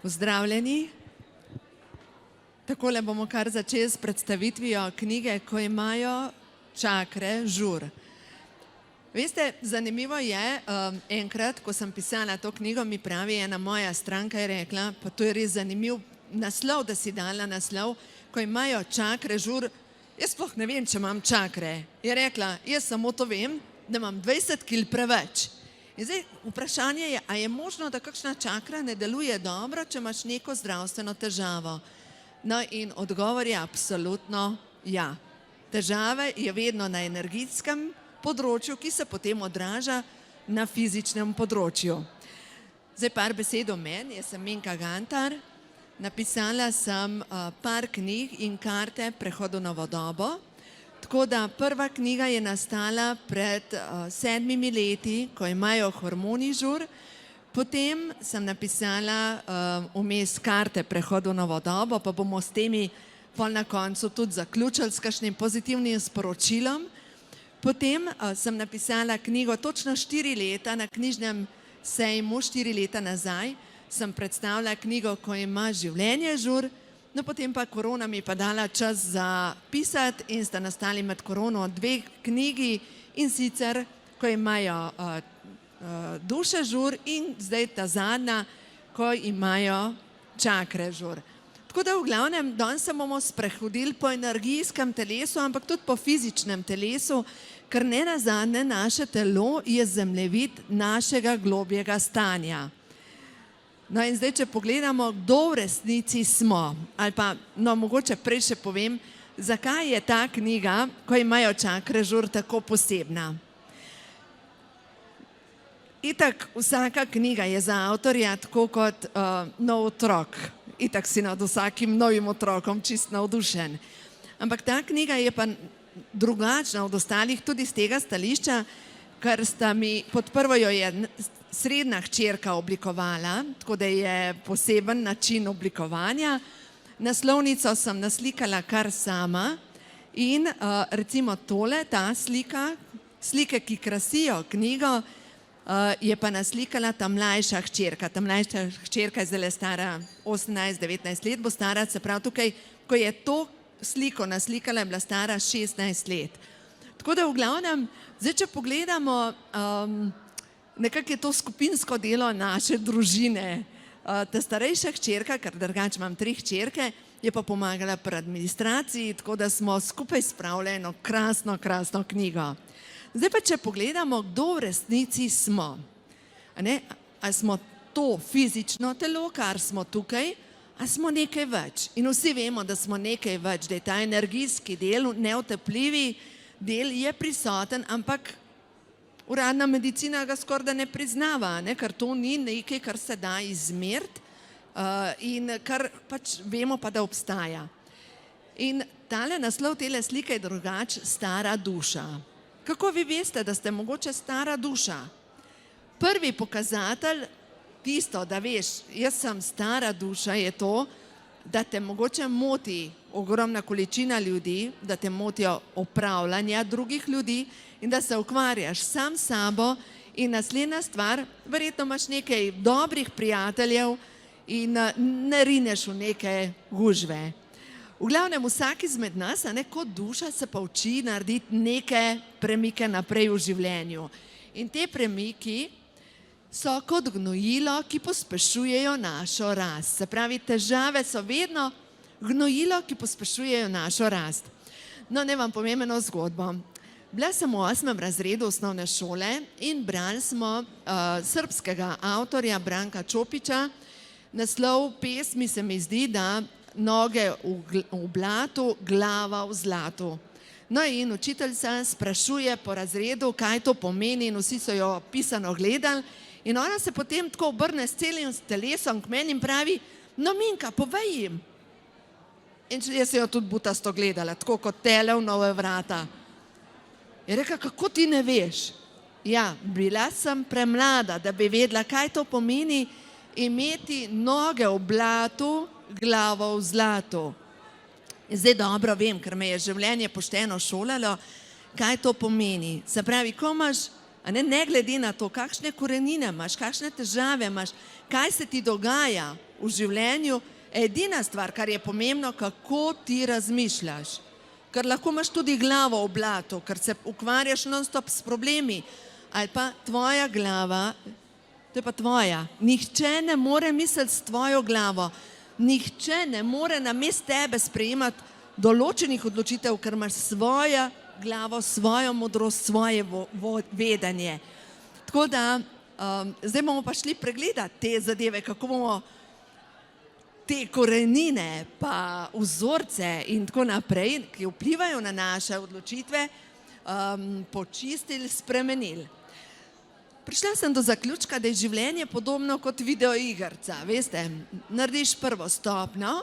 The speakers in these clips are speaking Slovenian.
Pozdravljeni. Takole bomo kar začeli s predstavitvijo knjige, ko imajo čakre žur. Veste, zanimivo je, enkrat, ko sem pisala to knjigo, mi pravi ena moja stranka je rekla, pa to je res zanimiv naslov, da si dala naslov, ko imajo čakre žur, jaz sploh ne vem, če imam čakre. Je rekla, jaz samo to vem, da imam 20 kil preveč. In zdaj vprašanje je, a je možno, da kakšna čakra ne deluje dobro, če imaš neko zdravstveno težavo? No in odgovor je absolutno ja. Težave je vedno na energijskem področju, ki se potem odraža na fizičnem področju. Zdaj par besed o meni, jaz sem Minka Gantar, napisala sem par knjig in karte Prehodu na novo dobo. Tako da prva knjiga je nastala pred 7 leti, ko imajo hormoni žur. Potem sem napisala vmes karte Prehodu na novo dobo, pa bomo s temi pol na koncu tudi zaključili s kakšnim pozitivnim sporočilom. Potem sem napisala knjigo točno 4 leta na knjižnem sejmu, 4 leta nazaj. Sem predstavila knjigo, ko ima življenje žur. No, potem pa korona mi pa dala čas za pisati in sta nastali med korono 2 knjigi in sicer, ko imajo duše žur in zdaj ta zadnja, ko imajo čakre žur. Tako da v glavnem, danes se bomo sprehodili po energijskem telesu, ampak tudi po fizičnem telesu, ker ne nazadnje naše telo je zemljevid našega globjega stanja. No in zdaj, če pogledamo, kdo v resnici smo, ali pa, no mogoče prej še povem, zakaj je ta knjiga, ko imajo čakre žur, tako posebna. Itak vsaka knjiga je za avtorja tako kot nov otrok. Itak si nad vsakim novim otrokom čist navdušen. Ampak ta knjiga je pa drugačna od ostalih tudi z tega stališča, ker sta mi, pod prvo jo je srednja hčerka oblikovala, tako da je poseben način oblikovanja. Naslovnico sem naslikala kar sama in recimo tole, ta slika, slike, ki krasijo knjigo, je pa naslikala ta mlajša hčerka. Ta mlajša hčerka je zdaj stara 18-19 let, bo stara, se pravi tukaj, ko je to sliko naslikala, je bila stara 16 let. Tako da v glavnem, zdaj, če pogledamo, nekako je to skupinsko delo naše družine. Ta starejša hčerka, ker drugače imam 3 hčerke, je pa pomagala pri administraciji, tako da smo skupaj spravili eno krasno knjigo. Zdaj pa, če pogledamo, kdo v resnici smo. A smo to fizično telo, kar smo tukaj, a smo nekaj več. In vsi vemo, da smo nekaj več, da je ta energijski del, neotepljivi del je prisoten, ampak uradna medicina ga skoraj da ne priznava, ker to ni nekaj, kar se da izmeriti in kar pač vemo pa, da obstaja. In tale naslov tele slike je drugače, stara duša. Kako vi veste, da ste mogoče stara duša? Prvi pokazatelj, tisto, da veš, jaz sem stara duša, je to, da te mogoče moti ogromna količina ljudi, da te motijo opravljanja drugih ljudi in da se ukvarjaš sam s sabo in naslednja stvar, verjetno imaš nekaj dobrih prijateljev in ne rineš v neke gužve. V glavnem, vsak izmed nas, kot duša, se pa uči narediti neke premike naprej v življenju. In te premiki so kot gnojilo, ki pospešujejo našo rast. Se pravi, težave so vedno gnojilo, ki pospešujejo našo rast. No, naj vam povem eno zgodbo. Bila sem v 8. razredu osnovne šole in brali smo srbskega avtorja Branka Čopiča. Naslov pesmi se mi zdi, da noge v blatu, glava v zlatu. No in učiteljica sprašuje po razredu, kaj to pomeni in vsi so jo pisano gledali. In ona se potem tako obrne s celim telesom k meni in pravi, no Minka, povej jim. In jaz se jo tudi butasto gledala, tako kot tele v nove vrata. Je rekla, kako ti ne veš? Ja, bila sem premlada, da bi vedela, kaj to pomeni imeti noge v blatu, glavo v zlatu. In zdaj dobro vem, ker me je življenje pošteno šolalo, kaj to pomeni. Se pravi, ko imaš Ne glede na to, kakšne korenine imaš, kakšne težave imaš, kaj se ti dogaja v življenju, edina stvar, kar je pomembno, kako ti razmišljaš. Ker lahko imaš tudi glavo v blatu, ker se ukvarjaš non-stop s problemi, ali pa tvoja glava, to je pa tvoja. Nihče ne more misliti s tvojo glavo, nihče ne more namesto tebe sprejemati določenih odločitev, ker imaš svojo glavo, svojo modrost, svoje vedenje. Tako da, zdaj bomo pa šli pregledati te zadeve, kako bomo te korenine, pa vzorce in tako naprej, ki vplivajo na naše odločitve, počistili, spremenili. Prišla sem do zaključka, da je življenje podobno kot videoigrca. Veste, narediš prvo stopnjo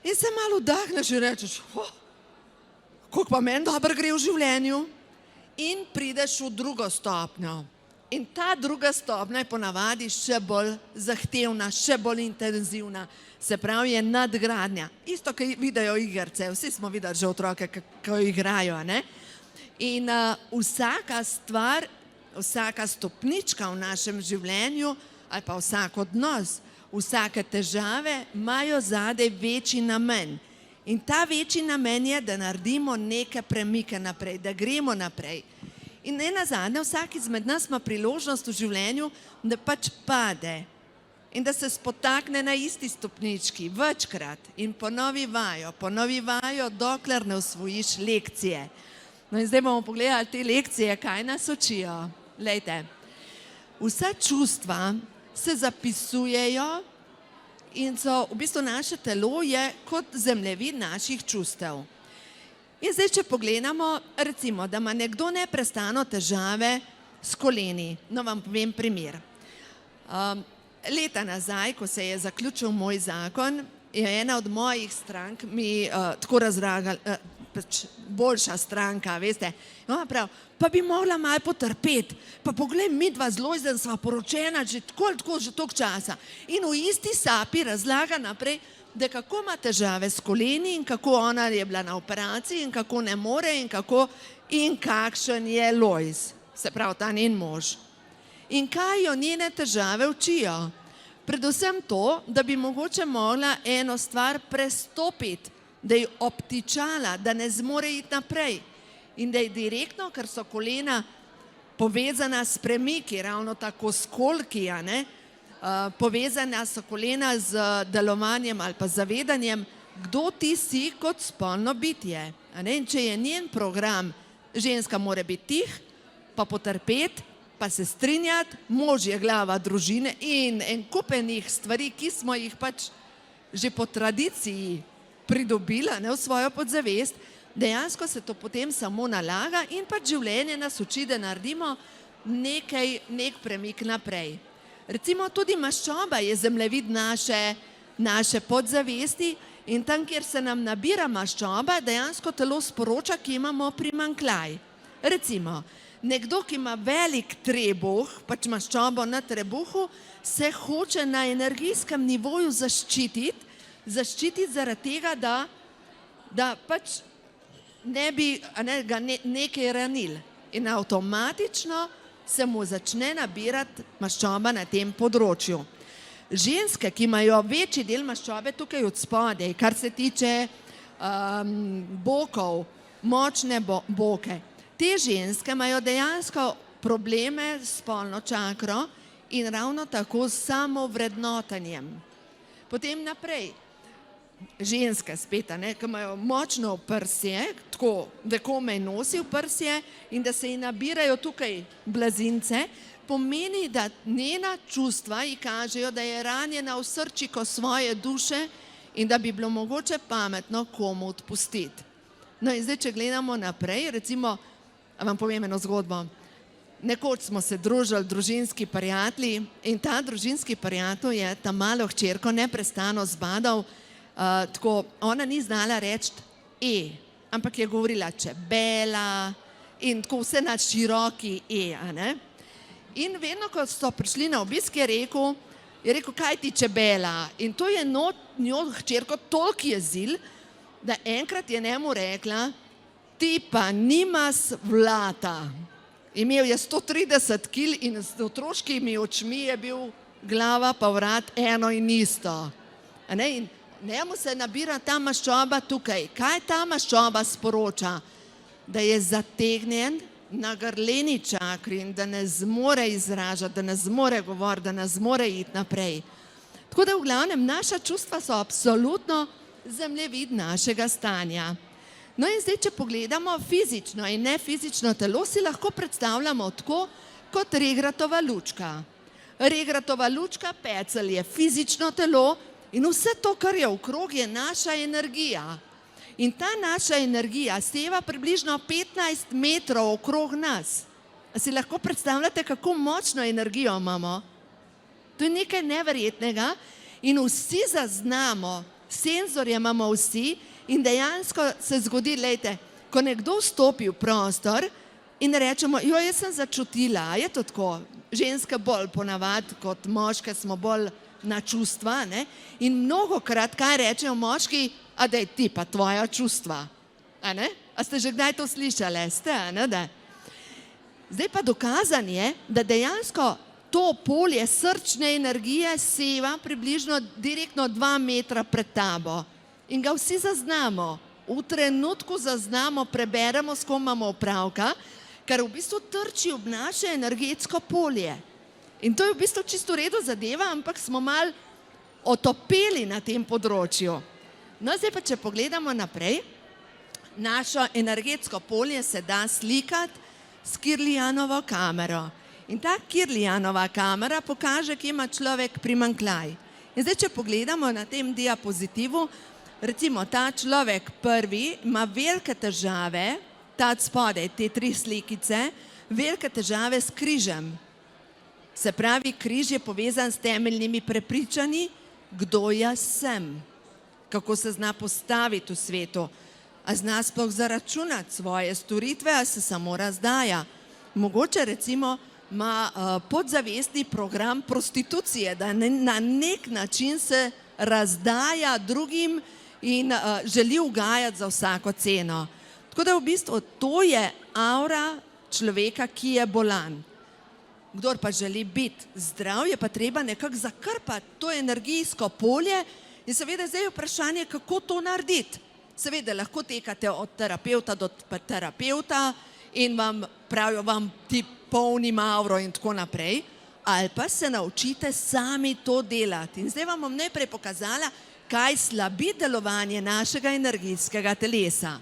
in se malo vdahneš in rečeš, koliko pa meni dobro gre v življenju, in prideš v drugo stopnjo. In ta druga stopnja je ponavadi še bolj zahtevna, še bolj intenzivna, se pravi je nadgradnja. Isto, kot videoigrce, vsi smo videli že otroke, kako igrajo, ne? In vsaka stvar, vsaka stopnička v našem življenju ali pa vsak odnos, vsake težave imajo zadaj večji namen. In ta večji namen je, da naredimo neke premike naprej, da gremo naprej. In nenazadnje, vsak izmed nas ima priložnost v življenju, da pač pade in da se spotakne na isti stopnički večkrat in ponovi vajo, dokler ne osvojiš lekcije. No in zdaj bomo pogledali te lekcije, kaj nas učijo. Glejte, vsa čustva se zapisujejo in so, v bistvu naše telo je kot zemljevid naših čustev. In zdaj, če pogledamo, recimo, da ima nekdo neprestano težave s koleni. No, vam povem primer. Leta nazaj, ko se je zaključil moj zakon, je ena od mojih strank mi tako razlagala, boljša stranka, veste, pa bi mogla malo potrpeti, pa poglej, midva z Lojzem sva poročena že tako časa. In v isti sapi razlaga naprej, da kako ima težave s koleni in kako ona je bila na operaciji in kako ne more in kakšen je Lojz, se pravi ta njen mož. In kaj jo njene težave učijo? Predvsem to, da bi mogoče mogla eno stvar prestopiti, da je obtičala, da ne zmore iti naprej. In da je direktno, ker so kolena povezana s premiki, ravno tako s kolki, povezana so kolena z delovanjem ali pa zavedanjem, kdo ti si kot spolno bitje. In če je njen program, ženska mora biti tih, pa potrpeti, pa se strinjati, mož je glava družine in en kupenih stvari, ki smo jih pač že po tradiciji pridobila v svojo podzavest, dejansko se to potem samo nalaga in pač življenje nas uči, da naredimo nek premik naprej. Recimo tudi maščoba je zemljevid naše podzavesti in tam, kjer se nam nabira maščoba, dejansko telo sporoča, ki imamo primanjkljaj. Recimo, nekdo, ki ima velik trebuh, pač maščobo na trebuhu, se hoče na energijskem nivoju zaščititi zaradi tega, da pač ne bi ga nekaj ranil. In avtomatično se mu začne nabirati maščoba na tem področju. Ženske, ki imajo večji del maščobe tukaj od spodaj, kar se tiče bokov, močne boke, te ženske imajo dejansko probleme s spolno čakro in ravno tako s samovrednotenjem. Potem naprej, ženske spet, ki imajo močno prsje, tako da komaj nosi v prsje in da se ji nabirajo tukaj blazince, pomeni, da njena čustva ji kažejo, da je ranjena v srčiko svoje duše in da bi bilo mogoče pametno komu odpustiti. No in zdaj, če gledamo naprej, recimo, vam povem eno zgodbo. Nekoč smo se družili, družinski prijatelji, in ta družinski prijatelj je ta malo hčerko neprestano zbadal, tako, ona ni znala reči ampak je govorila čebela in tako vse na široki In vedno, ko so prišli na obisk, je rekel, kaj ti čebela? In to je njo hčerko toliko jezil, da enkrat je njemu rekla, ti pa nimaš vlata. Imel je 130 kil in z otroškimi očmi je bil glava pa vrat eno in isto. In njemu se nabira ta maščoba tukaj. Kaj ta maščoba sporoča? Da je zategnjen na grleni čakri in da ne zmore izražati, da ne zmore govoriti, da ne zmore iti naprej. Tako da v glavnem naša čustva so absolutno zemljevid našega stanja. No in zdaj, če pogledamo fizično in nefizično telo, si lahko predstavljamo tako kot regratova lučka. Regratova lučka, pecelj je fizično telo in vse to, kar je okrog, je naša energija. In ta naša energija seva približno 15 metrov okrog nas. A si lahko predstavljate, kako močno energijo imamo? To je nekaj neverjetnega in vsi zaznamo, senzorje imamo vsi in dejansko se zgodi, glejte, ko nekdo vstopi v prostor in rečemo, jaz sem začutila, je to tako, ženske bolj ponavadi kot moške smo bolj na čustva, ne? In mnogokrat, kaj rečejo moški, a daj ti pa tvoja čustva, a ne? A ste že kdaj to slišali, ste, a ne da? Zdaj pa dokazan je, da dejansko to polje srčne energije seva približno direktno 2 metra pred tabo in ga vsi zaznamo. V trenutku zaznamo, preberemo, s kom imamo opravka, ker v bistvu trči ob naše energetsko polje. In to je v bistvu čisto v redu zadeva, ampak smo malo otopeli na tem področju. No, zdaj pa, če pogledamo naprej, našo energetsko polje se da slikati s Kirlijanovo kamero. In ta Kirlijanova kamera pokaže, kje ima človek primanjkljaj. In zdaj, če pogledamo na tem diapozitivu, recimo ta človek prvi ima velike težave, ta spodaj, te 3 slikice, velike težave s križem. Se pravi, križ je povezan s temeljnimi prepričanji, kdo jaz sem, kako se zna postaviti v svetu, a zna sploh zaračunati svoje storitve, a se samo razdaja. Mogoče recimo ima podzavestni program prostitucije, da na nek način se razdaja drugim in želi ugajati za vsako ceno. Tako da v bistvu to je aura človeka, ki je bolan. Kdor pa želi biti zdrav, je pa treba nekako zakrpati to energijsko polje in seveda zdaj je vprašanje, kako to narediti. Seveda lahko tekate od terapevta do terapevta in vam pravijo, vam ti polnim auro in tako naprej, ali pa se naučite sami to delati. In zdaj vam bom najprej pokazala, kaj slabi delovanje našega energijskega telesa.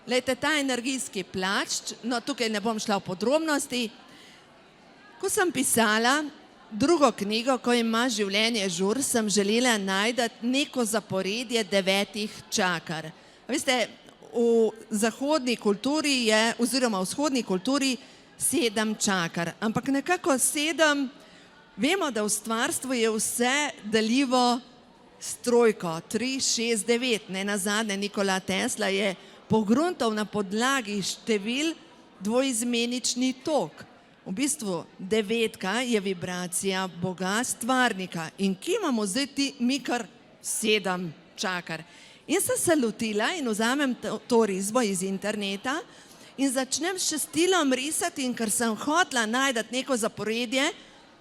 Glejte, ta energijski plašč, no tukaj ne bom šla v podrobnosti. Ko sem pisala drugo knjigo, Ko ima življenje žur, sem želela najti neko zaporedje 9 čakar. Veste, v zahodni kulturi je, oziroma v vzhodni kulturi 7 čakar, ampak nekako 7, vemo, da v stvarstvu je vse deljivo s trojko, 3, 6, 9, ne nazadnje Nikola Tesla je pogruntal na podlagi števil dvoizmenični tok. V bistvu 9 je vibracija Boga, stvarnika. In kje imamo zdaj mi kar 7 čakar? In sem se lotila in vzamem to risbo iz interneta in začnem s šestilom risati, in ker sem hotela najti neko zaporedje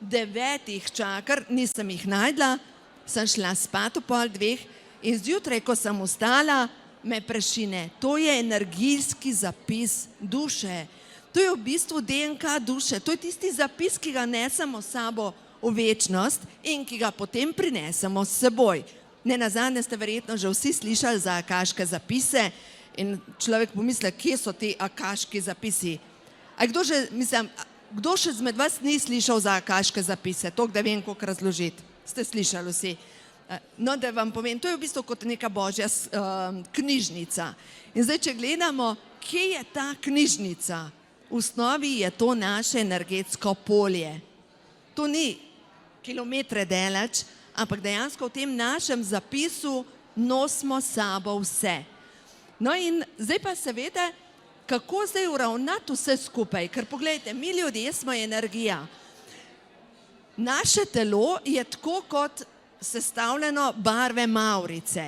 9 čakar, nisem jih najdla, sem šla spat ob 1:30 in zjutraj, ko sem vstala, me prešine. To je energijski zapis duše. To je v bistvu DNK duše. To je tisti zapis, ki ga nesemo s sabo v večnost in ki ga potem prinesemo s seboj. Ne nazadnje ste verjetno že vsi slišali za akaške zapise in človek pomisli, kje so ti akaški zapisi. Kdo še izmed vas ni slišal za akaške zapise? Toliko, da vem, koliko razložiti. Ste slišali vsi. No, da vam povem, to je v bistvu kot neka božja knjižnica. In zdaj, če gledamo, kje je ta knjižnica? V osnovi je to naše energetsko polje. To ni kilometre daleč, ampak dejansko v tem našem zapisu nosimo s sabo vse. No in zdaj pa seveda, kako zdaj uravnati vse skupaj? Ker poglejte, mi ljudje smo energija. Naše telo je tako kot sestavljeno barve mavrice.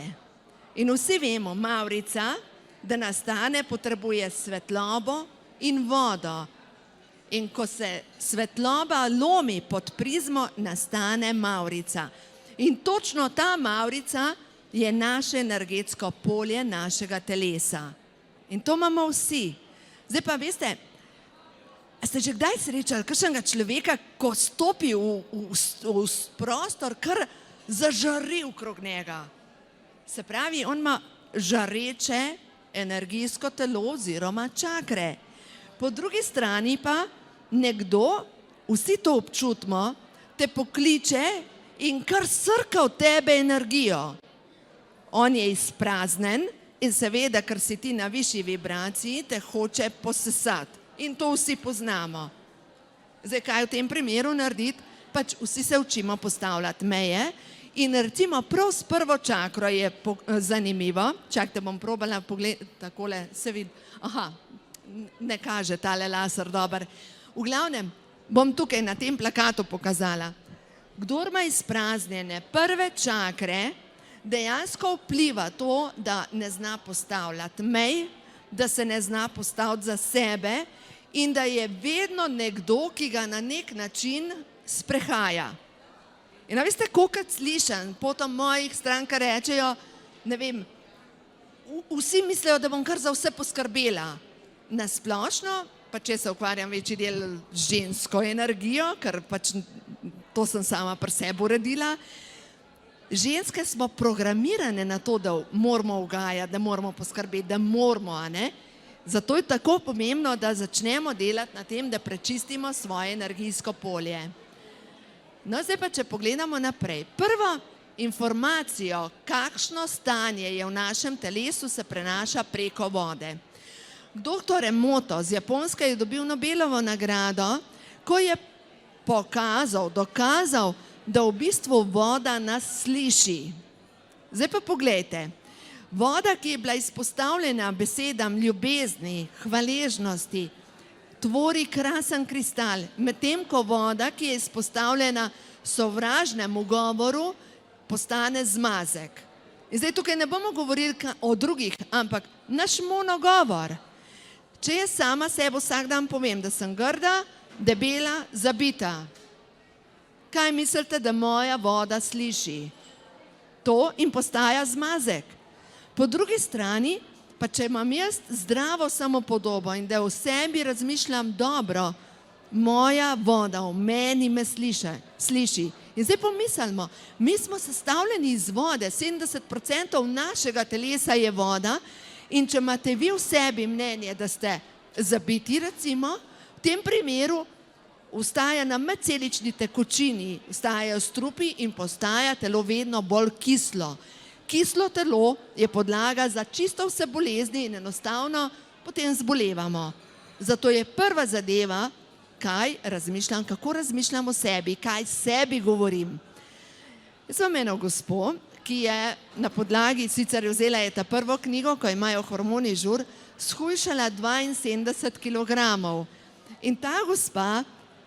In vsi vemo, mavrica, da nastane, potrebuje svetlobo in vodo. In ko se svetloba lomi pod prizmo, nastane mavrica. In točno ta mavrica je naše energetsko polje našega telesa. In to imamo vsi. Zdaj pa veste, a ste že kdaj srečali kakšnega človeka, ko stopi v prostor, kar zažari okrog njega? Se pravi, on ima žareče energijsko telo oziroma čakre. Po drugi strani pa nekdo, vsi to občutimo, te pokliče in kar srka v tebe energijo. On je izpraznen in seveda, ker si ti na višji vibraciji, te hoče posesati. In to vsi poznamo. Zdaj, kaj v tem primeru narediti? Pač vsi se učimo postavljati meje in recimo prav s prvo čakro je zanimivo. Čakajte, bom probala pogledati, takole se vidi. Aha, ne kaže tale laser, dober. V glavnem, bom tukaj na tem plakatu pokazala. Kdor ima izpraznjene prve čakre, dejansko vpliva to, da ne zna postavljati mej, da se ne zna postaviti za sebe in da je vedno nekdo, ki ga na nek način sprehaja. In a veste, kolikrat slišam, potom mojih stranka rečejo, ne vem, vsi mislijo, da bom kar za vse poskrbela. Na splošno, pa če se ukvarjam večji del z žensko energijo, ker pač to sem sama pri sebi uredila, ženske smo programirane na to, da moramo ugajati, da moramo poskrbeti, da moramo, a ne? Zato je tako pomembno, da začnemo delati na tem, da prečistimo svoje energijsko polje. No, zdaj pa, če pogledamo naprej. Prvo informacijo, kakšno stanje je v našem telesu, se prenaša preko vode. Doktor Emoto z Japonske je dobil Nobelovo nagrado, ko je dokazal, da v bistvu voda nas sliši. Zdaj pa poglejte, voda, ki je bila izpostavljena besedam ljubezni, hvaležnosti, tvori krasen kristal, medtem ko voda, ki je izpostavljena sovražnemu govoru, postane zmazek. In zdaj tukaj ne bomo govorili o drugih, ampak naš monogovor. Če jaz sama sebe vsak dan povem, da sem grda, debela, zabita, kaj mislite, da moja voda sliši? To in postaja zmazek. Po drugi strani, pa če imam jaz zdravo samopodobo in da v sebi razmišljam dobro, moja voda v meni me sliši. In zdaj pomislimo, mi smo sestavljeni iz vode, 70% našega telesa je voda in če imate vi v sebi mnenje, da ste zabiti, recimo, v tem primeru vstaja na medcelični tekočini, vstajajo strupi in postaja telo vedno bolj kislo. Kislo telo je podlaga za čisto vse bolezni in enostavno potem zbolevamo. Zato je prva zadeva, kaj razmišljam, kako razmišljam o sebi, kaj sebi govorim. Jaz sem eno gospo, ki je na podlagi, sicer vzela je ta prvo knjigo, ko imajo hormoni žur, shujšala 72 kilogramov. In ta gospa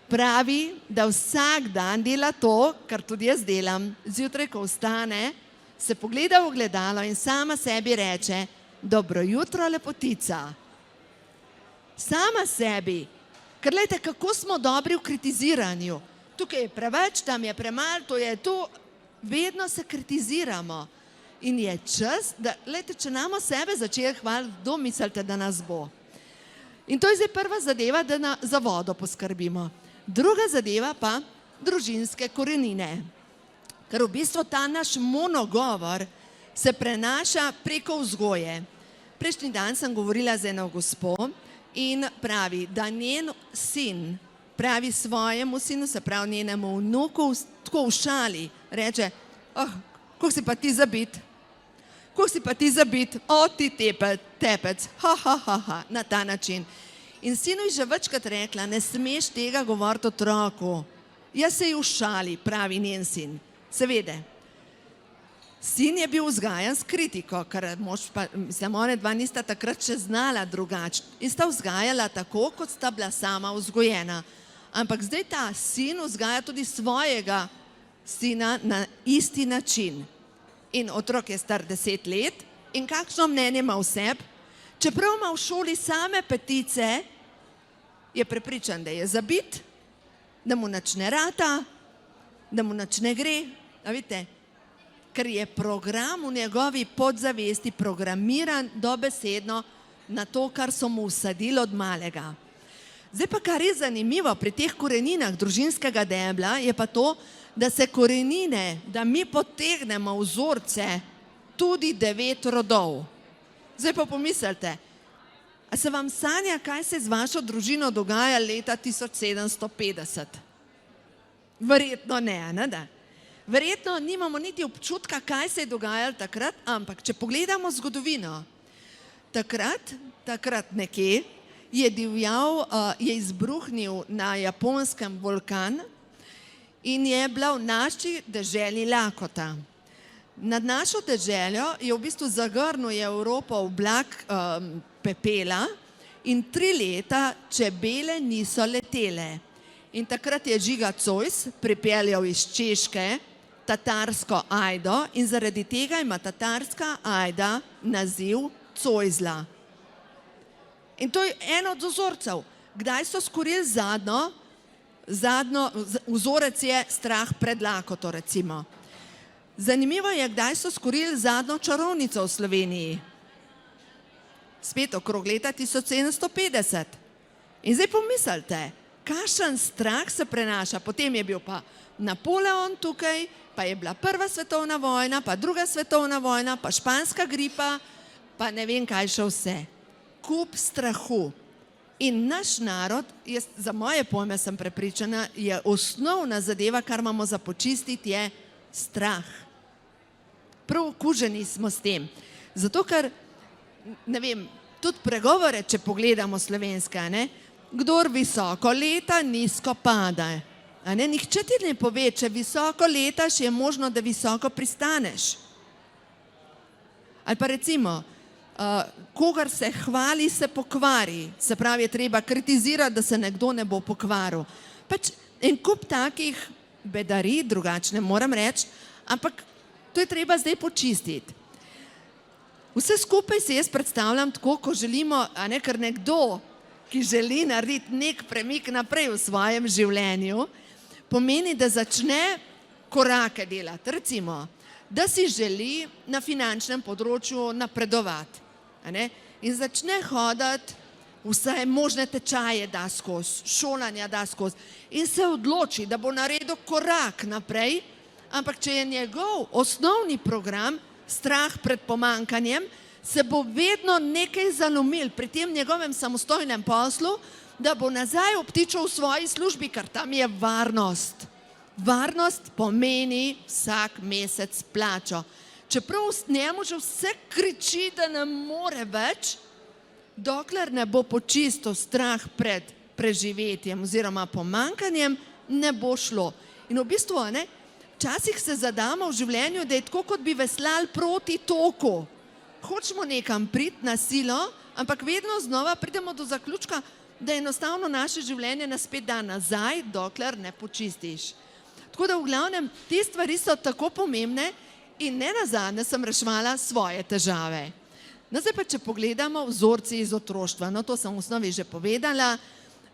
pravi, da vsak dan dela to, kar tudi jaz delam, zjutraj, ko vstane, se pogleda v ogledalo in sama sebi reče, dobro jutro, lepotica. Sama sebi. Ker gledajte, kako smo dobri v kritiziranju. Tukaj je preveč, tam je premalo, to je to. Vedno se kritiziramo. In je čas, da, gledajte, če namo sebe začeli hvaliti, kdo mislite, da nas bo. In to je zdaj prva zadeva, da za vodo poskrbimo. Druga zadeva pa družinske korenine. Ker v bistvu ta naš monogovor se prenaša preko vzgoje. Prejšnji dan sem govorila z eno gospo in pravi, da njen sin pravi svojemu sinu, se pravi njenemu vnuku, tako v šali, reče, koliko si pa ti zabit? Koliko si pa ti zabit? O, ti tepec, na ta način. In sinu je že večkrat rekla, ne smeš tega govoriti otroku. Jaz se je v šali, pravi njen sin. Seveda, sin je bil vzgajan s kritiko, ker ona dva nista takrat še znala drugače in sta vzgajala tako, kot sta bila sama vzgojena. Ampak zdaj ta sin vzgaja tudi svojega sina na isti način. In otrok je star 10 let in kakšno mnenje ima v sebi? Čeprav ima v šoli same petice, je prepričan, da je zabit, da mu nič ne rata, da mu nič ne gre, a vidite, ker je program v njegovi podzavesti programiran dobesedno na to, kar so mu vsadili od malega. Zdaj pa, kar je zanimivo pri teh koreninah družinskega debla, je pa to, da se korenine, da mi potegnemo vzorce tudi 9 rodov. Zdaj pa pomislite, a se vam sanja, kaj se z vašo družino dogaja leta 1750? Verjetno ne, ne da? Verjetno nimamo niti občutka, kaj se je dogajalo takrat, ampak če pogledamo zgodovino, takrat nekje je divjal, je izbruhnil na Japonskem vulkan in je bila v naši deželi lakota. Nad našo deželjo je v bistvu zagrnil Evropo oblak pepela in 3 leta čebele niso letele. In takrat je Žiga Zois pripeljal iz Češke tatarsko ajdo in zaradi tega ima tatarska ajda naziv Zoisla. In to je en od vzorcev. Kdaj so skorili zadnjo, vzorec je strah pred lakoto, recimo. Zanimivo je, kdaj so skorili zadnjo čarovnico v Sloveniji. Spet okrog leta 1750. In zdaj pomislite, kakšen strah se prenaša. Potem je bil pa Napoleon tukaj, pa je bila Prva svetovna vojna, pa Druga svetovna vojna, pa španska gripa, pa ne vem kaj še vse. Kup strahu. In naš narod, jaz za moje pojme sem prepričana, je osnovna zadeva, kar imamo za počistiti, je strah. Prav okuženi smo s tem. Zato, ker, ne vem, tudi pregovore, če pogledamo slovenske, ne, kdor visoko leta, nizko pada. Nihče ti ne pove, če visoko letaš, je možno, da visoko pristaneš. Ali pa recimo, kogar se hvali, se pokvari. Se pravi, je treba kritizirati, da se nekdo ne bo pokvaril. Pač en kup takih bedarij, drugačne moram reči, ampak to je treba zdaj počistiti. Vse skupaj si jaz predstavljam tako, ko želimo, ker nekdo, ki želi narediti nek premik naprej v svojem življenju, pomeni, da začne korake delati. Recimo, da si želi na finančnem področju napredovati. In začne hoditi, vse možne tečaje da skozi, šolanja da skozi. In se odloči, da bo naredil korak naprej, ampak če je njegov osnovni program strah pred pomanjkanjem, se bo vedno nekaj zalomil pri tem njegovem samostojnem poslu, da bo nazaj obtičal v svoji službi, ker tam je varnost. Varnost pomeni vsak mesec plačo. Čeprav njemu že vse kriči, da ne more več, dokler ne bo počistil strah pred preživetjem oziroma pomanjkanjem, ne bo šlo. In v bistvu, včasih se zadamo v življenju, da je tako, kot bi veslali proti toku. Hočemo nekam priti na silo, ampak vedno znova pridemo do zaključka, da enostavno naše življenje nas spet da nazaj, dokler ne počistiš. Tako da v glavnem, te stvari so tako pomembne in ne nazadnje sem reševala svoje težave. Zdaj pa, če pogledamo vzorci iz otroštva, to sem v osnovi že povedala,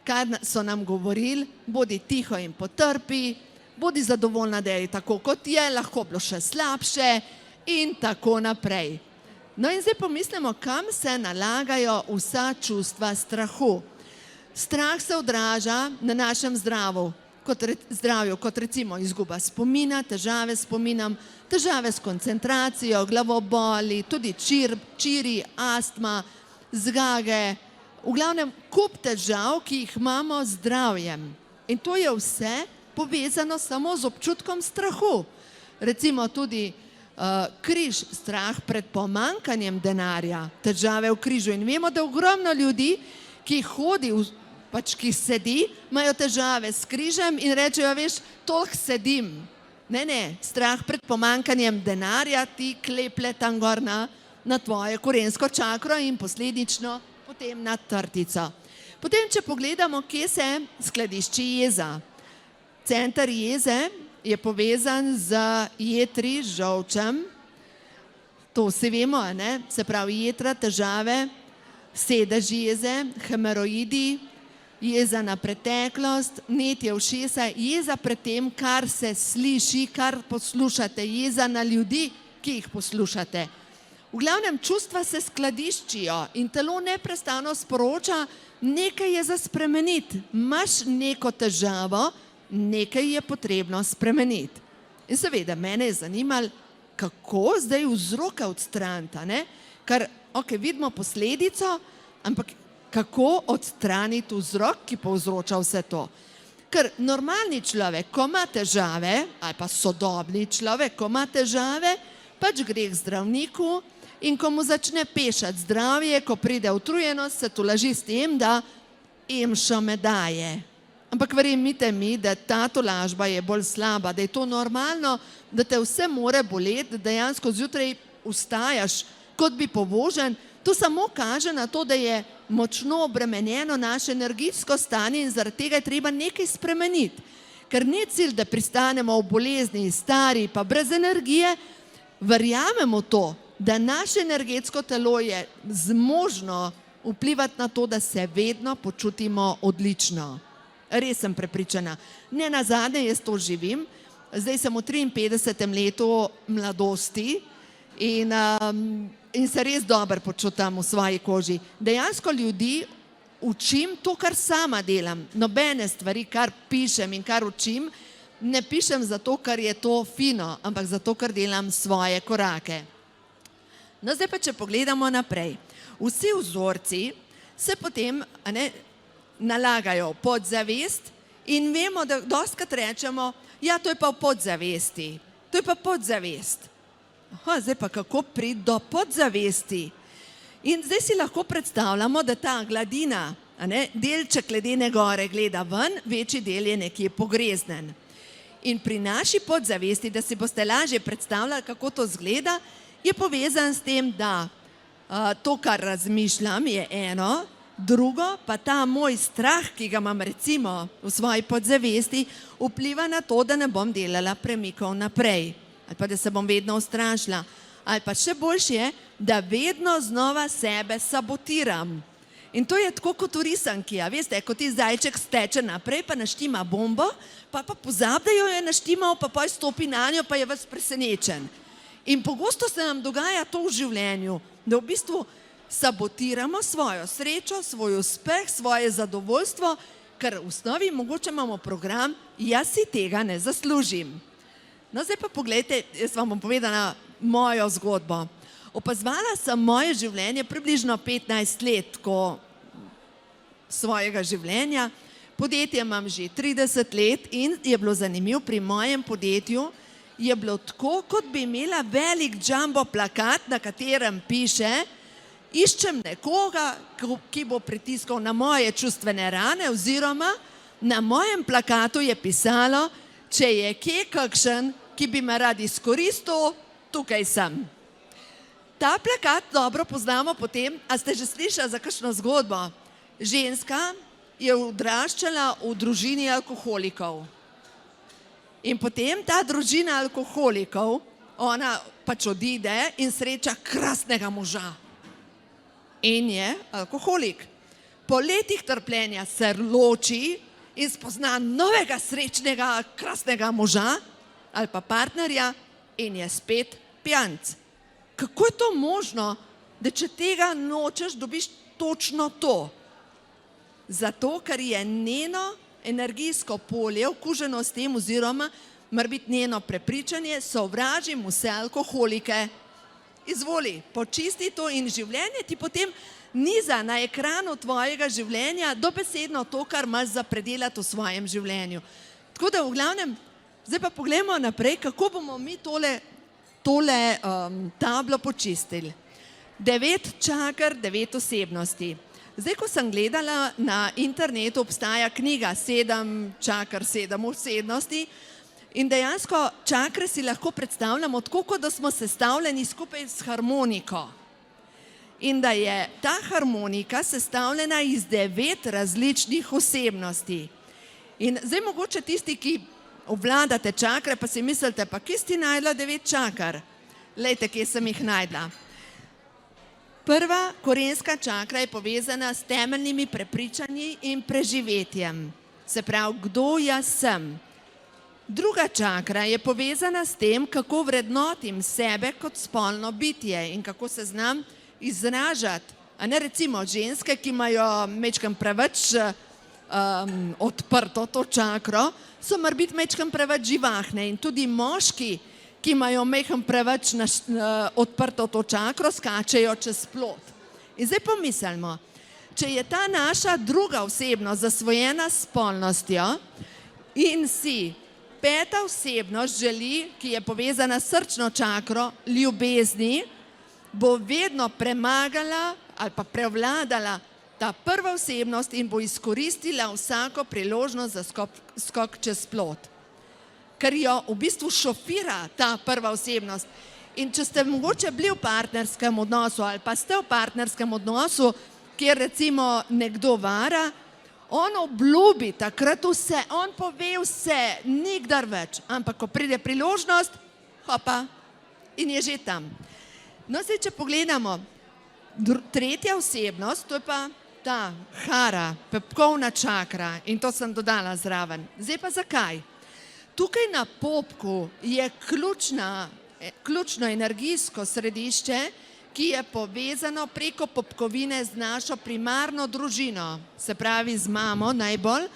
kar so nam govorili, bodi tiho in potrpi, bodi zadovoljna, da je tako, kot je, lahko bilo še slabše in tako naprej. In zdaj pomislimo, kam se nalagajo vsa čustva strahu. Strah se odraža na našem zdravju, kot recimo izguba spomina, težave s spominom, težave s koncentracijo, glavoboli, tudi čiri, astma, zgage, v glavnem kup težav, ki jih imamo z zdravjem. In to je vse povezano samo z občutkom strahu. Recimo tudi križ, strah pred pomanjkanjem denarja, težave v križu. In vemo, da ogromno ljudi, ki hodi, ki sedi, imajo težave s križem in rečejo, veš, toliko sedim. Ne, strah pred pomanjkanjem denarja ti kleple tam gor na tvoje korensko čakro in posledično potem na trtico. Potem, če pogledamo, kje se skladišči jeza. Center jeze je povezan z jetri, žolčem. To vsi vemo, se pravi jetra, težave, sedež jeze, hemoroidi, jeza na preteklost, netje ušesa, jeza pred tem, kar se sliši, kar poslušate, jeza na ljudi, ki jih poslušate. V glavnem, čustva se skladiščijo in telo neprestano sporoča, nekaj je za spremeniti. Imaš neko težavo, nekaj je potrebno spremeniti. In seveda, mene je zanimalo, kako zdaj vzroke odstraniti, ne? Ker, vidimo posledico, ampak kako odstraniti vzrok, ki povzroča vse to. Ker normalni človek, ko ima težave, ali pa sodobni človek, ko ima težave, pač gre k zdravniku in ko mu začne pešati zdravje, ko pride utrujenost, se tolaži s tem, da emšo me daje. Ampak verjemite mi, da ta tolažba je bolj slaba, da je to normalno, da te vse more boleti, da dejansko zjutraj vstajaš, kot bi pobožen. To samo kaže na to, da je močno obremenjeno naše energijsko stanje in zaradi tega je treba nekaj spremeniti. Ker ni cilj, da pristanemo v bolezni, stari, pa brez energije, verjamemo to, da naše energetsko telo je zmožno vplivati na to, da se vedno počutimo odlično. Res sem prepričana. Ne nazadnje, jaz to živim. Zdaj sem v 53. letu mladosti in se res dobro počutam v svoji koži. Dejansko ljudi učim to, kar sama delam. Nobene stvari, kar pišem in kar učim, ne pišem zato, ker je to fino, ampak zato, ker delam svoje korake. No, zdaj pa, če pogledamo naprej. Vsi vzorci se potem nalagajo podzavest in vemo, da dostikrat rečemo, ja, to je pa v podzavesti, to je pa podzavest. Zdaj pa kako priti do podzavesti? In zdaj si lahko predstavljamo, da ta gladina, delček ledene gore gleda ven, večji del je nekje pogreznen. In pri naši podzavesti, da si boste lažje predstavljali, kako to izgleda, je povezan s tem, da to, kar razmišljam, je eno, drugo pa ta moj strah, ki ga imam recimo v svoji podzavesti, vpliva na to, da ne bom delala premikov naprej, ali pa da se bom vedno ustrašila, ali pa še boljše je, da vedno znova sebe sabotiram. In to je tako kot v risanki, a veste, ko ti zajček steče naprej, pa naštima bombo, pa pozabi, da jo je naštimal, pa poj stopi na njo, pa je ves presenečen. In pogosto se nam dogaja to v življenju, da v bistvu sabotiramo svojo srečo, svoj uspeh, svoje zadovoljstvo, ker v osnovi mogoče imamo program, jaz si tega ne zaslužim. No, zdaj pa poglejte, jaz vam bom povedala mojo zgodbo. Opazovala sem moje življenje približno 15 let svojega življenja. Podjetje imam že 30 let in je bilo zanimivo, pri mojem podjetju je bilo tako, kot bi imela velik jumbo plakat, na katerem piše, iščem nekoga, ki bo pritiskal na moje čustvene rane, oziroma na mojem plakatu je pisalo, če je kje kakšen, ki bi me rad izkoristil, tukaj sem. Ta plakat dobro poznamo potem, a ste že slišali za kakšno zgodbo? Ženska je odraščala v družini alkoholikov. In potem ta družina alkoholikov, ona pač odide in sreča krasnega moža. In je alkoholik. Po letih trpljenja se loči in spozna novega srečnega, krasnega moža ali pa partnerja in je spet pijanec. Kako je to možno, da če tega nočeš, dobiš točno to? Zato, ker je njeno energijsko polje okuženo s tem, oziroma morebiti njeno prepričanje, sovražim vse alkoholike. Izvoli, počisti to in življenje ti potem niza na ekranu tvojega življenja dobesedno to, kar imaš za predelati v svojem življenju. Tako da v glavnem, zdaj pa pogledamo naprej, kako bomo mi tole tablo počistili. 9 čakr, 9 osebnosti. Zdaj, ko sem gledala na internetu, obstaja knjiga 7 čakr, 7 osebnosti in dejansko čakre si lahko predstavljamo tako, kot da smo sestavljeni skupaj s harmoniko. In da je ta harmonika sestavljena iz 9 različnih osebnosti. In zdaj mogoče tisti, ki obvladate čakre, pa si mislite, pa kje si najdla 9 čakr? Lejte, kje sem jih najdla. Prva korenska čakra je povezana s temeljnimi prepričanji in preživetjem. Se pravi, kdo jaz sem. Druga čakra je povezana s tem, kako vrednotim sebe kot spolno bitje in kako se znam izražati. A ne recimo ženske, ki imajo majčkeno preveč odprto to čakro, so morebiti majčkeno preveč živahne in tudi moški, ki imajo majčkeno preveč odprto to čakro, skačejo čez plot. In zdaj pomislimo, če je ta naša druga osebnost zasvojena s spolnostjo in si peta osebnost želi, ki je povezana s srčno čakro, ljubezni, bo vedno premagala ali pa prevladala ta prva osebnost in bo izkoristila vsako priložnost za skok čez plot. Ker jo v bistvu šofira ta prva osebnost. In če ste mogoče bili v partnerskem odnosu ali pa ste v partnerskem odnosu, kjer recimo nekdo vara, on obljubi takrat vse, on pove vse, nikdar več, ampak ko pride priložnost, hopa, in je že tam. No, zdaj, če pogledamo, tretja osebnost, to je pa ta hara, pepkovna čakra in to sem dodala zraven. Zdaj pa zakaj? Tukaj na popku je ključno energijsko središče, ki je povezano preko popkovine z našo primarno družino, se pravi z mamo najbolj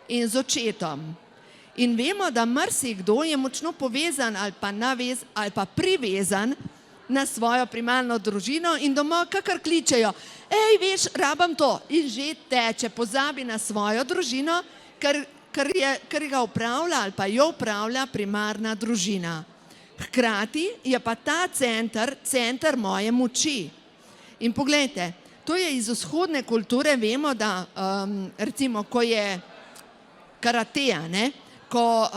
in z očetom. In vemo, da marsikdo je močno povezan ali pa privezan na svojo primarno družino in doma kakor kličejo, ej, veš, rabam to, in že teče, pozabi na svojo družino, ker ga upravlja ali pa jo upravlja primarna družina. Hkrati je pa ta center moje moči. In poglejte, to je iz vzhodne kulture, vemo, da recimo, ko je karateja, ko,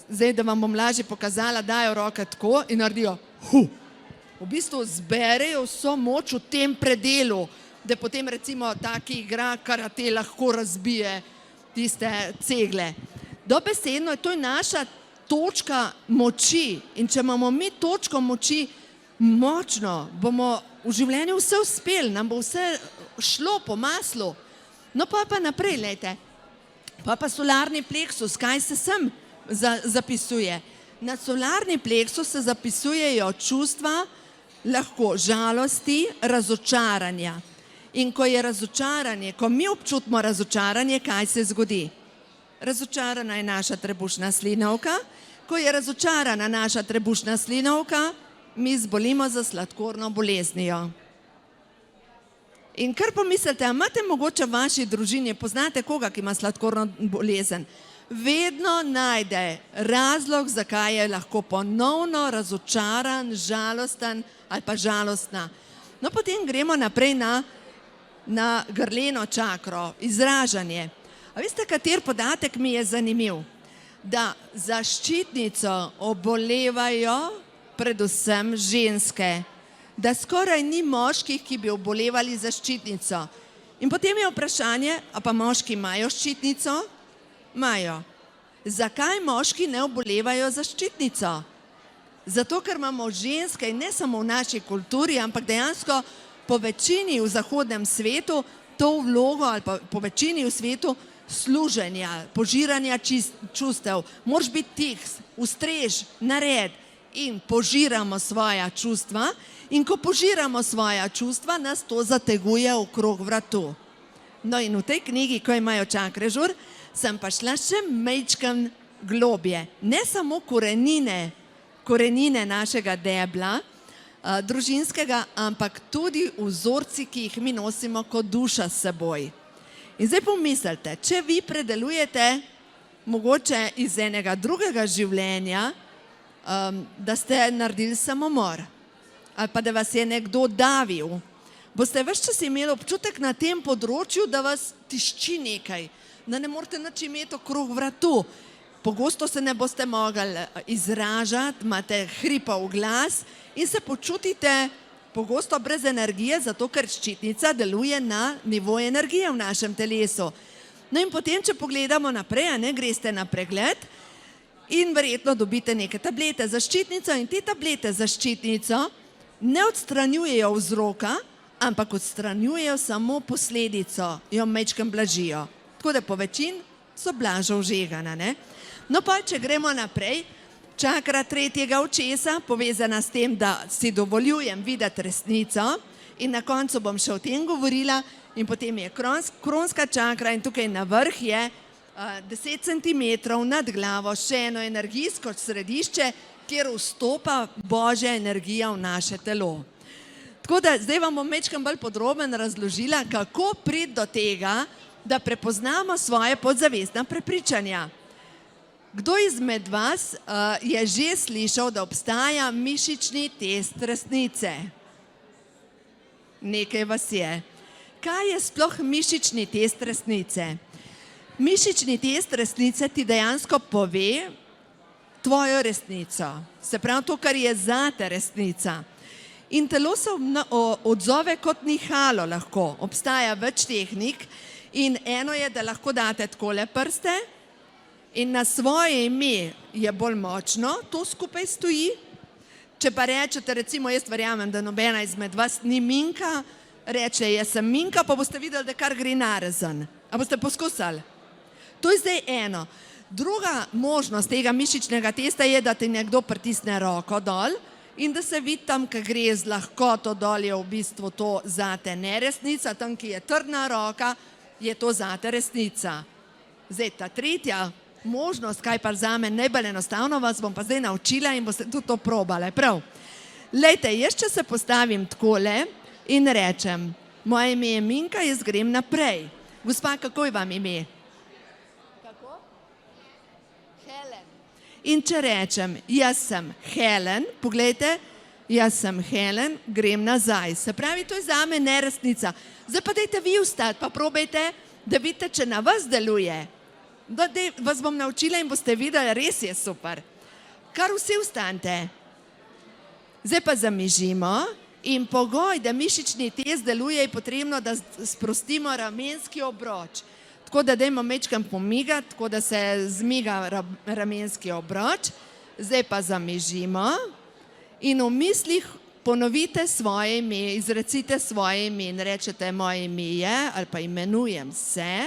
zdaj, da vam bom lažje pokazala, dajo roke tako in naredijo v bistvu zberejo vso moč v tem predelu, da potem recimo taki igra karate lahko razbije tiste cegle. Dobesedno je to naša točka moči in če imamo mi točko moči močno, bomo v življenju vse uspeli, nam bo vse šlo po maslu. No pa naprej, lejte, pa solarni pleksus, kaj se sem zapisuje? Na solarni pleksus se zapisujejo čustva, lahko žalosti, razočaranja. In ko je razočaranje, ko mi občutimo razočaranje, kaj se zgodi? Razočarana je naša trebušna slinavka. Ko je razočarana naša trebušna slinavka, mi zbolimo za sladkorno boleznijo. In kar pomislite, a imate mogoče v vaši družini, poznate koga, ki ima sladkorno bolezen? Vedno najde razlog, zakaj je lahko ponovno razočaran, žalosten ali pa žalostna. No, potem gremo naprej na grleno čakro, izražanje. A veste, kater podatek mi je zanimiv? Da za ščitnico obolevajo predvsem ženske. Da skoraj ni moških, ki bi obolevali za ščitnico. In potem je vprašanje, a pa moški imajo ščitnico? Imajo. Zakaj moški ne obolevajo za ščitnico? Zato, ker imamo ženske, in ne samo v naši kulturi, ampak dejansko po večini v zahodnem svetu to vlogo, ali pa po večini v svetu, služenja, požiranja čustev. Moraš biti tih, ustrež, nared in požiramo svoja čustva. In ko požiramo svoja čustva, nas to zateguje okrog vratu. No in v tej knjigi, ko imajo čakre žur, sem pa šla še majčkeno globje. Ne samo korenine našega debla, družinskega, ampak tudi vzorci, ki jih mi nosimo kot duša s seboj. In zdaj pomislite, če vi predelujete mogoče iz enega drugega življenja, da ste naredili samomor ali pa da vas je nekdo davil, boste ves čas imeli občutek na tem področju, da vas tišči nekaj, da ne morete nič imeti okrog vratu. Pogosto se ne boste mogli izražati, imate hripav glas in se počutite pogosto brez energije, zato ker ščitnica deluje na nivo energije v našem telesu. No in potem, če pogledamo naprej, greste na pregled in verjetno dobite neke tablete za ščitnico in te tablete za ščitnico ne odstranjujejo vzroka, ampak odstranjujejo samo posledico, jo majčkeno blažijo. Tako da po večini so blažo vžegana, ne? No pa, če gremo naprej, čakra tretjega očesa, povezana s tem, da si dovoljujem videti resnico in na koncu bom še o tem govorila in potem je kronska čakra in tukaj na vrh je 10 centimetrov nad glavo še eno energijsko središče, kjer vstopa Božja energija v naše telo. Tako da zdaj vam bom majčkeno bolj podroben razložila, kako priti do tega, da prepoznamo svoje podzavestna prepričanja. Kdo izmed vas je že slišal, da obstaja mišični test resnice? Nekaj vas je. Kaj je sploh mišični test resnice? Mišični test resnice ti dejansko pove tvojo resnico. Se pravi to, kar je zate resnica. In telo se odzove kot nihalo lahko. Obstaja več tehnik in eno je, da lahko date takole prste in na svoje ime je bolj močno, to skupaj stoji. Če pa rečete, recimo jaz verjamem, da nobena izmed vas ni minka, reče, jaz sem minka, pa boste videli, da kar gre narazen. A boste poskusili? To je zdaj eno. Druga možnost tega mišičnega testa je, da ti nekdo pritisne roko dol in da se vidi tam, ki gre z lahkoto dol, je v bistvu to zate neresnica, tam, ki je trdna roka, je to zate resnica. Zdaj, ta tretja možnost, kaj pa zame najbolj enostavno, vas bom pa zdaj naučila in boste tudi to probale. Prav. Lejte, jaz če se postavim takole in rečem, moje ime je Minka, jaz grem naprej. Gospa, kako je vam ime? Kako? Helen. In če rečem, jaz sem Helen, poglejte, jaz sem Helen, grem nazaj. Se pravi, to je zame neresnica. Zdaj pa dajte vi vstati, pa probajte, da vidite, če na vas deluje. Vas bom naučila in boste videli, res je super. Kar vsi vstanite. Zdaj pa zamižimo in pogoj, da mišični test deluje, je potrebno, da sprostimo ramenski obroč. Tako da dajmo majčkeno pomigati, tako da se zmiga ramenski obroč. Zdaj pa zamižimo in v mislih ponovite svoje ime, izrecite svoje ime in rečete, moje ime je ali pa imenujem se.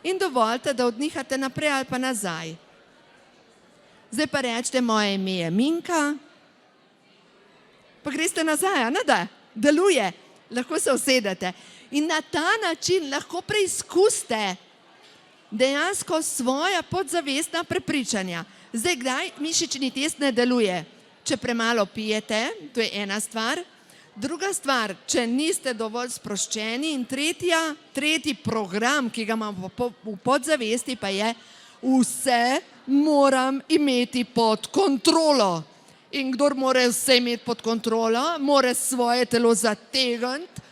In dovolite, da odnihate naprej ali pa nazaj. Zdaj pa rečete, moje ime je Minka. Pa greste nazaj, a ne da? Deluje. Lahko se usedete. In na ta način lahko preizkusite dejansko svoja podzavestna prepričanja. Zdaj, kdaj mišični test ne deluje? Če premalo pijete, to je ena stvar. Druga stvar, če niste dovolj sproščeni in tretji program, ki ga imam v podzavesti, pa je vse moram imeti pod kontrolo. In kdor mora vse imeti pod kontrolo, mora svoje telo zategniti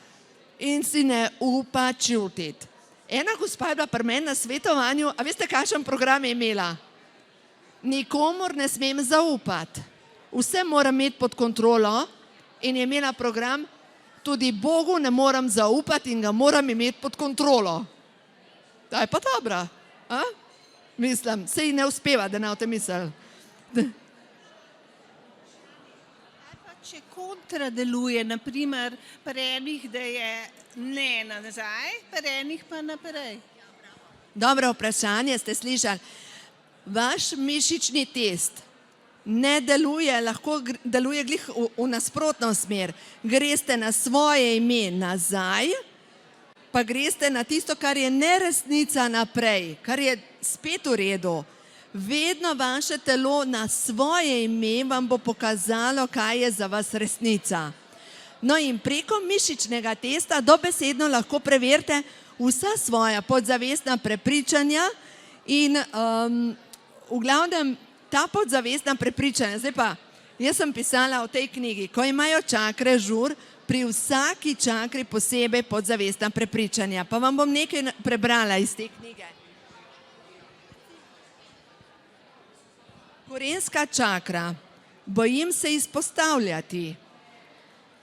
in si ne upa čutiti. Ena gospa je bila pri meni na svetovanju, a veste, kakšen program je imela? Nikomur ne smem zaupati. Vse moram imeti pod kontrolo. In je imela program, tudi Bogu ne moram zaupati in ga moram imeti pod kontrolo. Da je pa dobra. Mislim, se ji ne uspeva, da ne o tem misli. Kaj pa, če kontra deluje, naprimer, pri enih, da je ne nazaj, pri enih pa naprej? Dobro vprašanje, ste slišali. Vaš mišični test ne deluje, lahko deluje glih v nasprotno smer. Greste na svoje ime nazaj, pa greste na tisto, kar je neresnica naprej, kar je spet v redu. Vedno vaše telo na svoje ime vam bo pokazalo, kaj je za vas resnica. No in preko mišičnega testa dobesedno lahko preverite vsa svoja podzavestna prepričanja in v glavnem ta podzavestna prepričanja. Zdaj pa, jaz sem pisala v tej knjigi, ko imajo čakre žur, pri vsaki čakri posebej podzavestna prepričanja. Pa vam bom nekaj prebrala iz te knjige. Korenska čakra. Bojim se izpostavljati.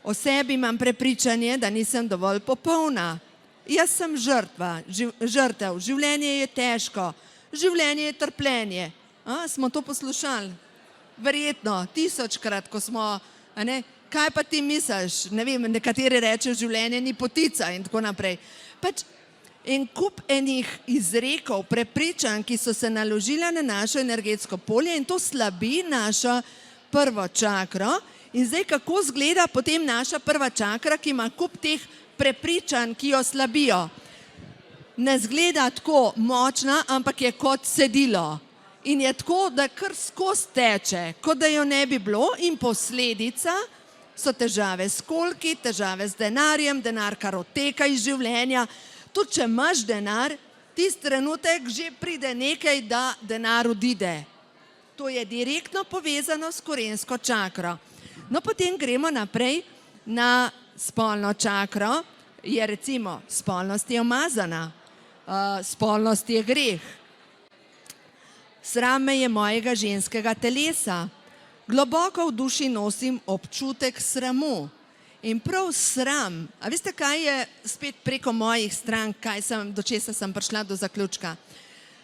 O sebi imam prepričanje, da nisem dovolj popolna. Jaz sem žrtev. Življenje je težko. Življenje je trpljenje. Smo to poslušali? Verjetno, 1000-krat, ko smo kaj pa ti misliš, ne vem, nekateri rečejo, življenje ni potica in tako naprej. Pač en kup enih izrekov, prepričanj, ki so se naložile na našo energetsko polje in to slabi našo prvo čakro. In zdaj, kako izgleda potem naša prva čakra, ki ima kup teh prepričanj, ki jo slabijo. Ne izgleda tako močna, ampak je kot sedilo. In je tako, da kar skozi teče, kot da jo ne bi bilo in posledica so težave s kolki, težave z denarjem, denar kar odteka iz življenja. Tudi če imaš denar, tisti trenutek že pride nekaj, da denar odide. To je direktno povezano s korensko čakro. No, potem gremo naprej na spolno čakro. Je recimo, spolnost je umazana, spolnost je greh. Sram me je mojega ženskega telesa. Globoko v duši nosim občutek sramu. In prav sram, a veste, kaj je spet preko mojih strank, do česa sem prišla do zaključka.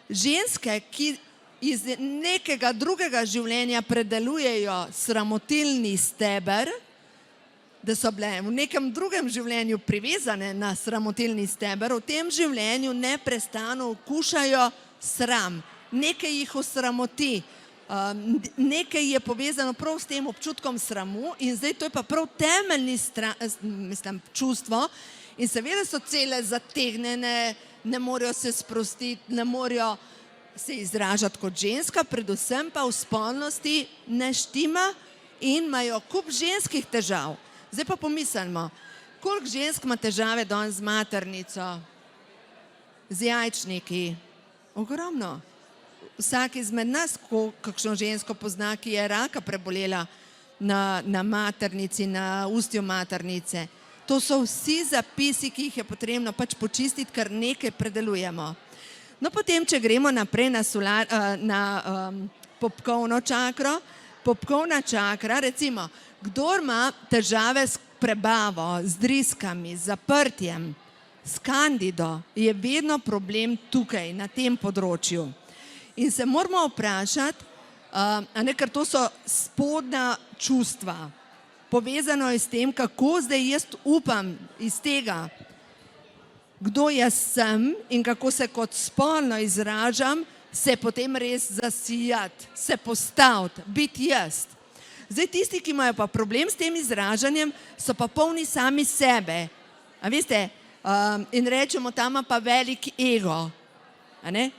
Ženske, ki iz nekega drugega življenja predelujejo sramotilni steber, da so bile v nekem drugem življenju privezane na sramotilni steber, v tem življenju neprestano okušajo sram. Nekaj jih osramoti, nekaj je povezano prav s tem občutkom sramu in zdaj to je pa prav temeljni čustvo in seveda so cele zategnjene, ne morejo se sprostiti, ne morejo se izražati kot ženska, predvsem pa v spolnosti ne štima in imajo kup ženskih težav. Zdaj pa pomislimo, koliko žensk ima težave danes z maternico, z jajčniki? Ogromno. Vsak izmed nas, kakšno žensko pozna, ki je raka prebolela na maternici, na ustju maternice. To so vsi zapisi, ki jih je potrebno pač počistiti, ker nekaj predelujemo. No, potem, če gremo naprej na popkovno čakro. Popkovna čakra, recimo, kdor ima težave s prebavo, z driskami, z zaprtjem, s kandido, je vedno problem tukaj, na tem področju. In se moramo vprašati, ker to so spodnja čustva. Povezano je s tem, kako zdaj jaz upam iz tega, kdo jaz sem in kako se kot spolno izražam, se potem res zasijati, se postaviti, biti jaz. Zdaj tisti, ki imajo pa problem s tem izražanjem, so pa polni sami sebe. A veste, in rečemo, tam ima pa velik ego. A ne?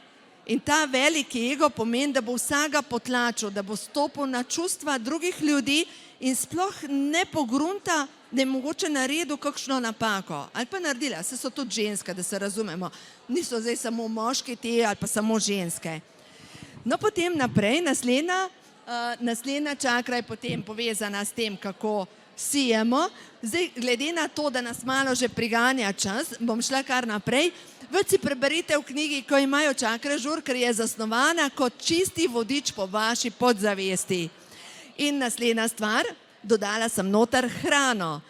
In ta veliki ego pomeni, da bo vsega potlačil, da bo stopil na čustva drugih ljudi in sploh ne pogrunta, da je mogoče naredil kakšno napako. Ali pa naredila, se so tudi ženske, da se razumemo. Niso zdaj samo moški te ali pa samo ženske. No, potem naprej, naslednja čakra je potem povezana s tem, kako sijemo. Zdaj, glede na to, da nas malo že priganja čas, bom šla kar naprej. Več si preberite v knjigi, ko imajo čakre žur, ker je zasnovana kot čisti vodič po vaši podzavesti. In naslednja stvar, dodala sem noter hrano.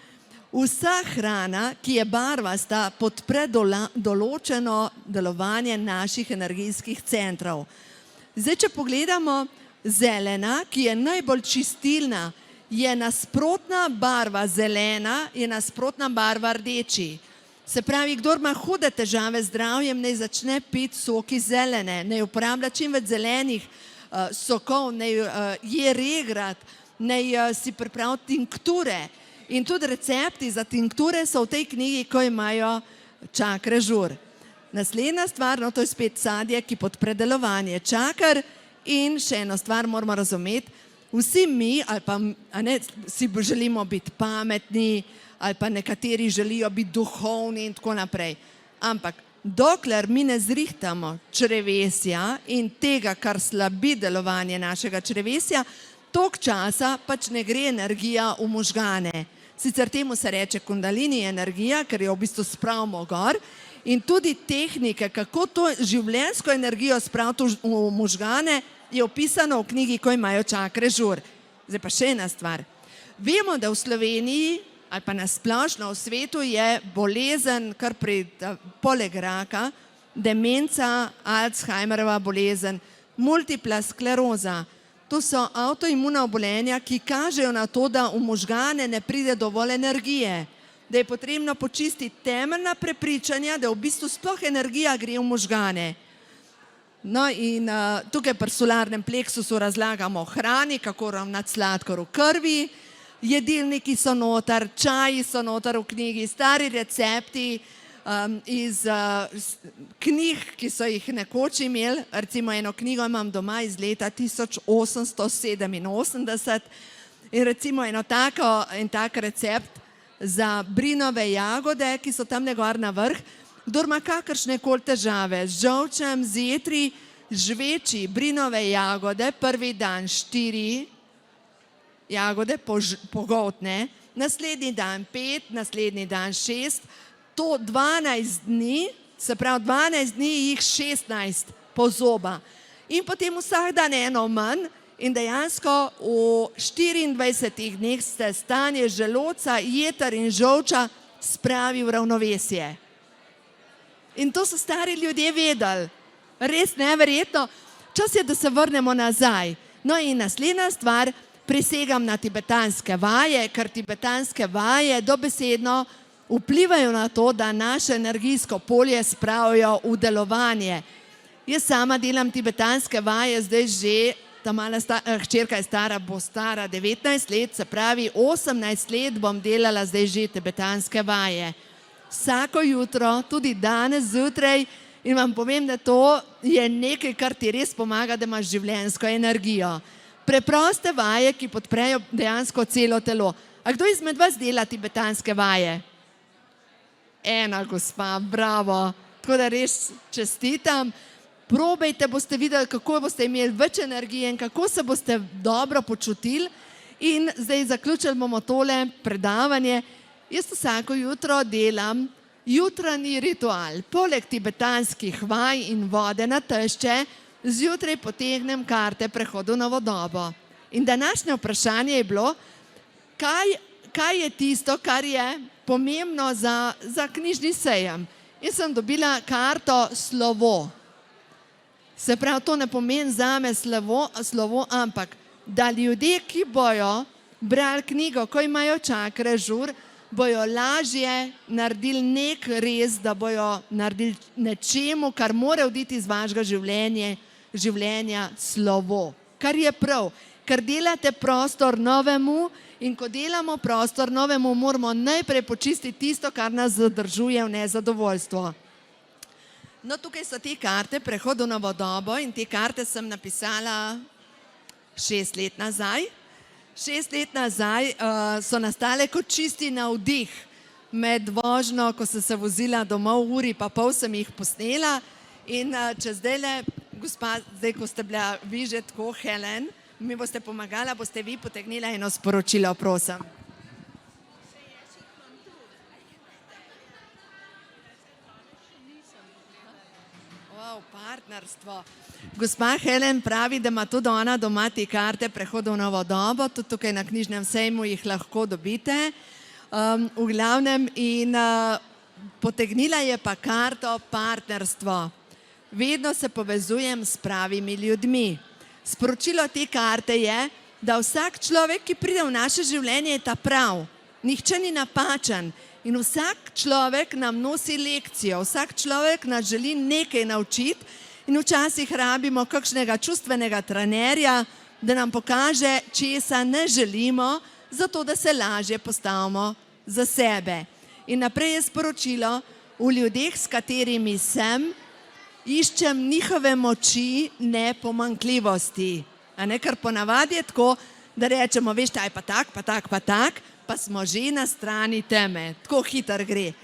Vsa hrana, ki je barvasta, podpre določeno delovanje naših energijskih centrov. Zdaj, če pogledamo zelena, ki je najbolj čistilna, je nasprotna barva zelena, je nasprotna barva rdeči. Se pravi, kdor ima hude težave z zdravjem, naj začne piti soki zelene, naj uporablja čim več zelenih sokov, naj je regrat, naj si pripravi tinkture. In tudi recepti za tinkture so v tej knjigi, ko imajo čakre žur. Naslednja stvar, no to je spet sadje, ki podpre delovanje čaker in še eno stvar moramo razumeti, vsi mi, ali pa si želimo biti pametni, ali pa nekateri želijo biti duhovni in tako naprej. Ampak dokler mi ne zrihtamo črevesja in tega, kar slabi delovanje našega črevesja, toliko časa pač ne gre energija v možgane. Sicer temu se reče kundalini energija, ker jo v bistvu spravimo gor in tudi tehnike, kako to življenjsko energijo spraviti v možgane, je opisano v knjigi, ko imajo čakre žur. Zdaj pa še ena stvar. Vemo, da v Sloveniji ali pa nasplošno v svetu je bolezen, kar poleg raka, demenca, Alzheimerova bolezen, multipla skleroza. To so avtoimuna obolenja, ki kažejo na to, da v možgane ne pride dovolj energije, da je potrebno počistiti temeljna prepričanja, da v bistvu sploh energija gre v možgane. No in tukaj pri solarnem pleksusu razlagamo o hrani, kako ravnati sladkor v krvi, jedilniki so noter, čaji so noter v knjigi, stari recepti iz knjig, ki so jih nekoč imeli. Recimo eno knjigo imam doma iz leta 1887 in recimo en tak recept za brinove jagode, ki so tamle gor na vrh. Kdor ima kakršne koli težave z žolčem, z jetri, žveči brinove jagode, prvi dan 4 jagode pogoltne, naslednji dan 5, naslednji dan 6, to 12 dni, se pravi 12 dni jih 16 pozoba. In potem vsak dan eno manj in dejansko v 24 dneh se stanje želodca, jeter in žolča spravi v ravnovesje. In to so stari ljudje vedeli. Res neverjetno. Čas je, da se vrnemo nazaj. No in naslednja stvar, prisegam na tibetanske vaje, ker tibetanske vaje dobesedno vplivajo na to, da naše energijsko polje spravijo v delovanje. Jaz sama delam tibetanske vaje, zdaj že, ta mala hčerka je stara, bo stara 19 let, se pravi 18 let bom delala zdaj že tibetanske vaje. Vsako jutro, tudi danes zjutraj, in vam povem, da to je nekaj, kar ti res pomaga, da imaš življenjsko energijo. Preproste vaje, ki podprejo dejansko celo telo. A kdo izmed vas dela tibetanske vaje? Ena gospa, bravo. Tako da res čestitam. Probajte, boste videli, kako boste imeli več energije in kako se boste dobro počutili. In zdaj zaključili bomo tole predavanje. Jaz vsako jutro delam jutranji ritual. Poleg tibetanskih vaj in vode na tešče, zjutraj potegnem karte prehodu na novodobo. In današnje vprašanje je bilo, kaj je tisto, kar je pomembno za knjižni sejem. Jaz sem dobila karto slovo. Se pravi, to ne pomeni zame slovo, ampak da ljudje, ki bojo brali knjigo, ko imajo čakre žur, bojo lažje naredili nek res, da bojo naredili nečemu, kar mora oditi iz vašega življenja slovo. Kar je prav, ker delate prostor novemu in ko delamo prostor novemu, moramo najprej počistiti tisto, kar nas zadržuje v nezadovoljstvo. No, tukaj so te karte prehodu na novodobo in te karte sem napisala 6 let nazaj. 6 let nazaj so nastale kot čisti navdih med vožnjo, ko sem se vozila domov, uri pa pol sem jih posnela in če zdajle, gospa, zdaj ko ste bila vi že tako, Helen, mi boste pomagala, boste vi potegnila eno sporočilo, prosim. Partnerstvo. Gospa Helen pravi, da ima tudi ona doma te karte prehoda v novo dobo, tudi tukaj na knjižnem sejmu jih lahko dobite. V glavnem in potegnila je pa karto partnerstvo. Vedno se povezujem s pravimi ljudmi. Sporočilo te karte je, da vsak človek, ki pride v naše življenje, je ta prav. Nihče ni napačen. In vsak človek nam nosi lekcijo, vsak človek nas želi nekaj naučiti in včasih rabimo kakšnega čustvenega trenerja, da nam pokaže, česa ne želimo, zato da se lažje postavimo za sebe. In naprej je sporočilo, v ljudeh, s katerimi sem, iščem njihove moči, ne pomanjkljivosti. Ker ponavadi je tako, da rečemo, veš, ta je pa tak, pa tak, pa tak, pa smo že na strani teme. Tako hitro gre.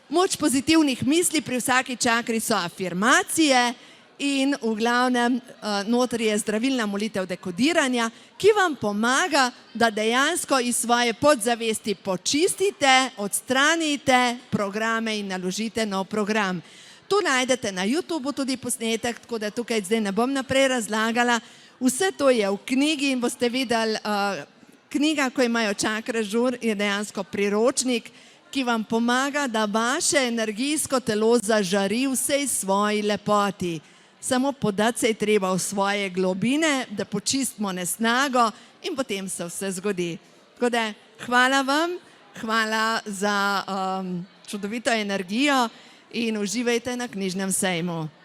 Moč pozitivnih misli pri vsaki čakri so afirmacije in v glavnem noter je zdravilna molitev dekodiranja, ki vam pomaga, da dejansko iz svoje podzavesti počistite, odstranite programe in naložite nov program. Tu najdete na YouTubeu tudi posnetek, tako da tukaj zdaj ne bom naprej razlagala. Vse to je v knjigi in boste videli, knjiga, ko imajo čakre žur, je dejansko priročnik, ki vam pomaga, da vaše energijsko telo zažari vsej svoji lepoti. samo podati se je treba v svoje globine, da počistimo nesnago in potem se vse zgodi. Tako da hvala vam, hvala za čudovito energijo in uživajte na knjižnem sejmu.